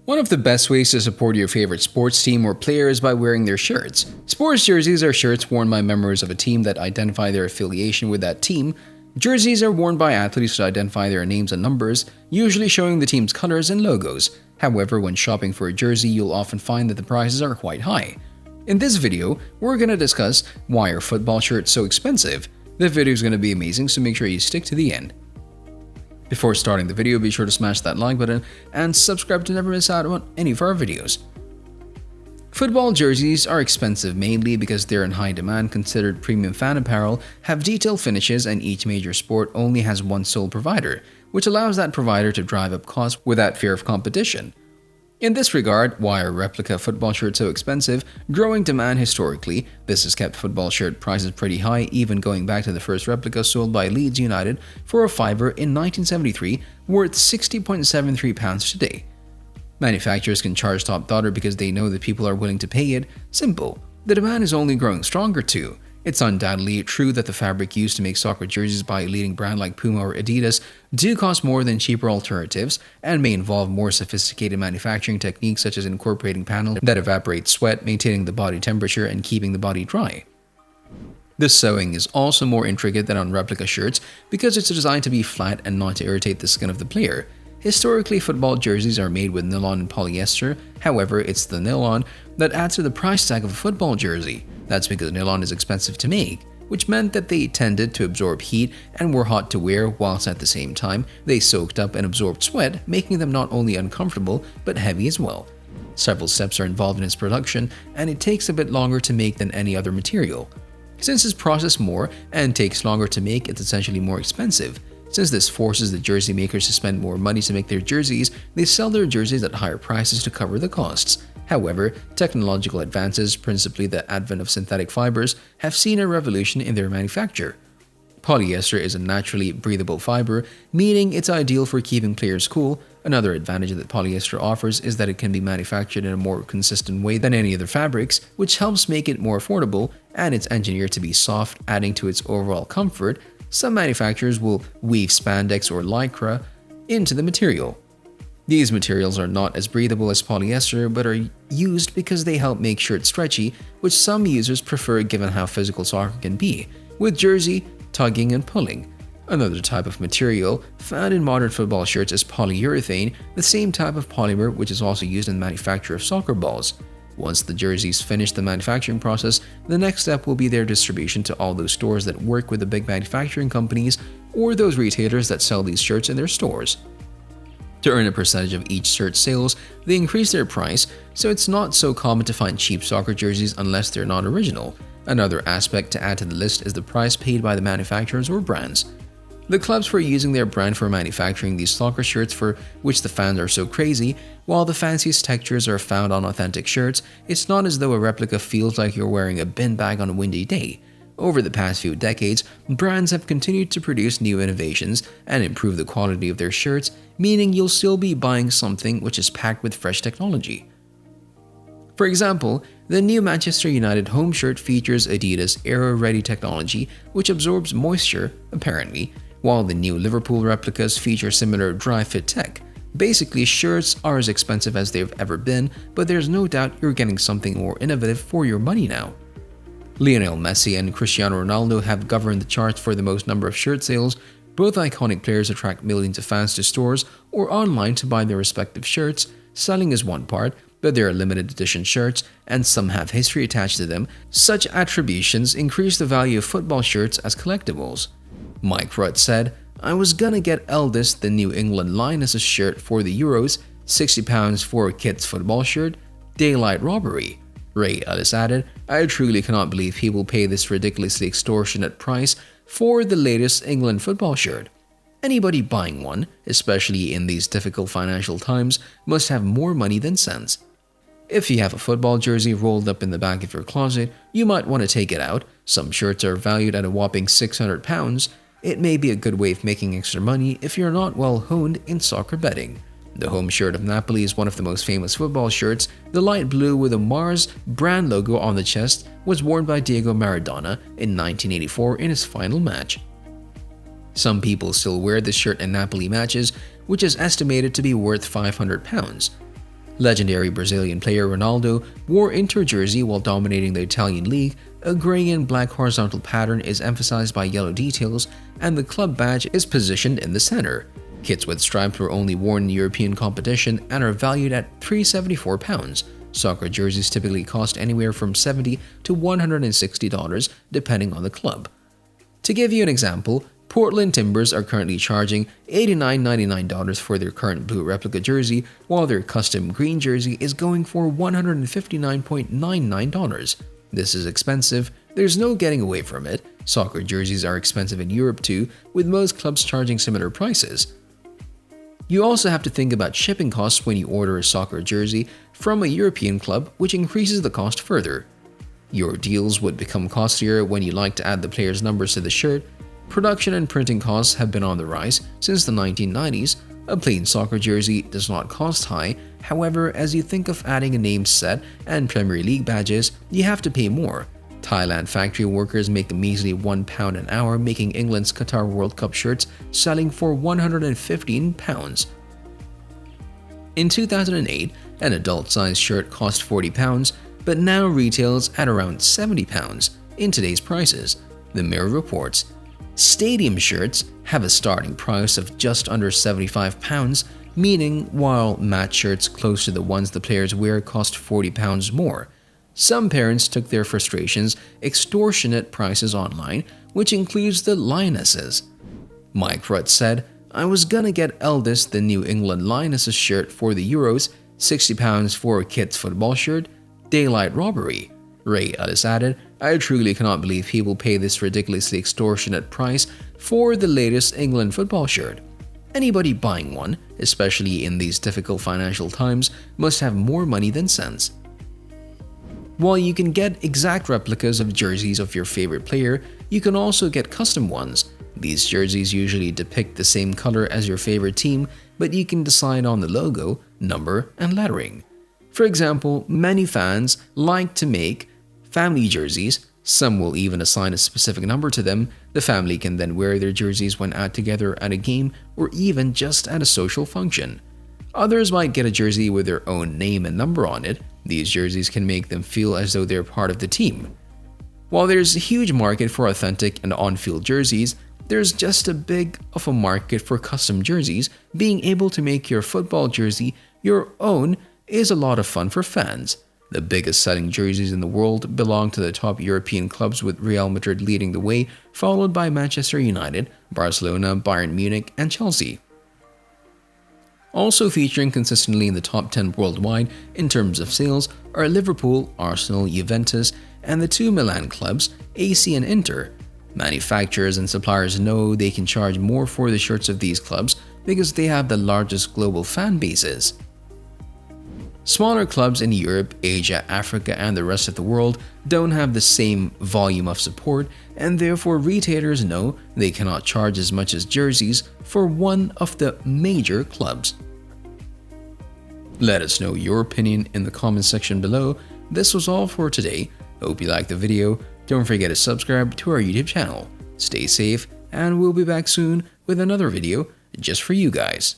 One of the best ways to support your favorite sports team or player is by wearing their shirts. Sports jerseys are shirts worn by members of a team that identify their affiliation with that team. Jerseys are worn by athletes to identify their names and numbers, usually showing the team's colors and logos. However, when shopping for a jersey, you'll often find that the prices are quite high. In this video, we're going to discuss why are football shirts so expensive. The video is going to be amazing, so make sure you stick to the end. Before starting the video, be sure to smash that like button and subscribe to never miss out on any of our videos. Football jerseys are expensive mainly because they're in high demand. Considered premium fan apparel, have detailed finishes, and each major sport only has one sole provider, which allows that provider to drive up costs without fear of competition. In this regard, why are replica football shirts so expensive? Growing demand historically, this has kept football shirt prices pretty high, even going back to the first replica sold by Leeds United for a fiver in 1973, worth £60.73 today. Manufacturers can charge top dollar because they know that people are willing to pay it. Simple. The demand is only growing stronger too. It's undoubtedly true that the fabric used to make soccer jerseys by a leading brand like Puma or Adidas do cost more than cheaper alternatives and may involve more sophisticated manufacturing techniques such as incorporating panels that evaporate sweat, maintaining the body temperature, and keeping the body dry. The sewing is also more intricate than on replica shirts because it's designed to be flat and not to irritate the skin of the player. Historically, football jerseys are made with nylon and polyester. However, it's the nylon that adds to the price tag of a football jersey. That's because nylon is expensive to make, which meant that they tended to absorb heat and were hot to wear, whilst at the same time they soaked up and absorbed sweat, making them not only uncomfortable but heavy as well. Several steps are involved in its production, and it takes a bit longer to make than any other material. Since it's processed more and takes longer to make, it's essentially more expensive. Since this forces the jersey makers to spend more money to make their jerseys, they sell their jerseys at higher prices to cover the costs. However, technological advances, principally the advent of synthetic fibers, have seen a revolution in their manufacture. Polyester is a naturally breathable fiber, meaning it's ideal for keeping players cool. Another advantage that polyester offers is that it can be manufactured in a more consistent way than any other fabrics, which helps make it more affordable, and it's engineered to be soft, adding to its overall comfort. Some manufacturers will weave spandex or lycra into the material. These materials are not as breathable as polyester but are used because they help make shirts stretchy, which some users prefer given how physical soccer can be, with jersey, tugging, and pulling. Another type of material found in modern football shirts is polyurethane, the same type of polymer which is also used in the manufacture of soccer balls. Once the jerseys finish the manufacturing process, the next step will be their distribution to all those stores that work with the big manufacturing companies or those retailers that sell these shirts in their stores. To earn a percentage of each shirt sales, they increase their price, so it's not so common to find cheap soccer jerseys unless they're not original. Another aspect to add to the list is the price paid by the manufacturers or brands. The clubs were using their brand for manufacturing these soccer shirts for which the fans are so crazy. While the fanciest textures are found on authentic shirts, it's not as though a replica feels like you're wearing a bin bag on a windy day. Over the past few decades, brands have continued to produce new innovations and improve the quality of their shirts, meaning you'll still be buying something which is packed with fresh technology. For example, the new Manchester United home shirt features Adidas Aero-Ready technology, which absorbs moisture, apparently, while the new Liverpool replicas feature similar dry fit tech. Basically, shirts are as expensive as they've ever been, but there's no doubt you're getting something more innovative for your money now. Lionel Messi and Cristiano Ronaldo have governed the charts for the most number of shirt sales. Both iconic players attract millions of fans to stores or online to buy their respective shirts. Selling is one part, but there are limited edition shirts, and some have history attached to them. Such attributions increase the value of football shirts as collectibles. Mike Rudd said, "I was gonna get Eldest the New England Lionesses shirt for the Euros, £60 for a kid's football shirt, daylight robbery." Ray Ellis added, "I truly cannot believe people pay this ridiculously extortionate price for the latest England football shirt. Anybody buying one, especially in these difficult financial times, must have more money than sense." If you have a football jersey rolled up in the back of your closet, you might want to take it out. Some shirts are valued at a whopping £600. It may be a good way of making extra money if you're not well honed in soccer betting. The home shirt of Napoli is one of the most famous football shirts. The light blue with a Mars brand logo on the chest was worn by Diego Maradona in 1984 in his final match. Some people still wear this shirt in Napoli matches, which is estimated to be worth £500. Legendary Brazilian player Ronaldo wore Inter jersey while dominating the Italian league. A gray and black horizontal pattern is emphasized by yellow details, and the club badge is positioned in the center. Kits with stripes were only worn in European competition and are valued at £374. Soccer jerseys typically cost anywhere from $70 to $160 depending on the club. To give you an example, Portland Timbers are currently charging $89.99 for their current blue replica jersey, while their custom green jersey is going for $159.99. This is expensive, there's no getting away from it. Soccer jerseys are expensive in Europe too, with most clubs charging similar prices. You also have to think about shipping costs when you order a soccer jersey from a European club, which increases the cost further. Your deals would become costlier when you like to add the players' numbers to the shirt. Production and printing costs have been on the rise since the 1990s. A plain soccer jersey does not cost high, however, as you think of adding a name set and Premier League badges, you have to pay more. Thailand factory workers make a measly £1 an hour making England's Qatar World Cup shirts, selling for £115. In 2008, an adult-sized shirt cost £40, but now retails at around £70 in today's prices. The Mirror reports, stadium shirts have a starting price of just under £75, meaning while match shirts close to the ones the players wear cost £40 more. Some parents took their frustrations extortionate prices online, which includes the Lionesses. Mike Rudd said, "I was gonna get eldest the New England Lionesses shirt for the Euros, £60 for a kid's football shirt, daylight robbery." Ray Ellis added, "I truly cannot believe people pay this ridiculously extortionate price for the latest England football shirt. Anybody buying one, especially in these difficult financial times, must have more money than sense." While you can get exact replicas of jerseys of your favorite player, you can also get custom ones. These jerseys usually depict the same color as your favorite team, but you can decide on the logo, number, and lettering. For example, many fans like to make family jerseys. Some will even assign a specific number to them. The family can then wear their jerseys when out together at a game or even just at a social function. Others might get a jersey with their own name and number on it. These jerseys can make them feel as though they're part of the team. While there's a huge market for authentic and on-field jerseys, there's just as big of a market for custom jerseys. Being able to make your football jersey your own is a lot of fun for fans. The biggest selling jerseys in the world belong to the top European clubs, with Real Madrid leading the way, followed by Manchester United, Barcelona, Bayern Munich, and Chelsea. Also featuring consistently in the top 10 worldwide in terms of sales are Liverpool, Arsenal, Juventus, and the two Milan clubs, AC and Inter. Manufacturers and suppliers know they can charge more for the shirts of these clubs because they have the largest global fan bases. Smaller clubs in Europe, Asia, Africa, and the rest of the world don't have the same volume of support, and therefore retailers know they cannot charge as much as jerseys for one of the major clubs. Let us know your opinion in the comment section below. This was all for today. Hope you liked the video. Don't forget to subscribe to our YouTube channel. Stay safe, and we'll be back soon with another video just for you guys.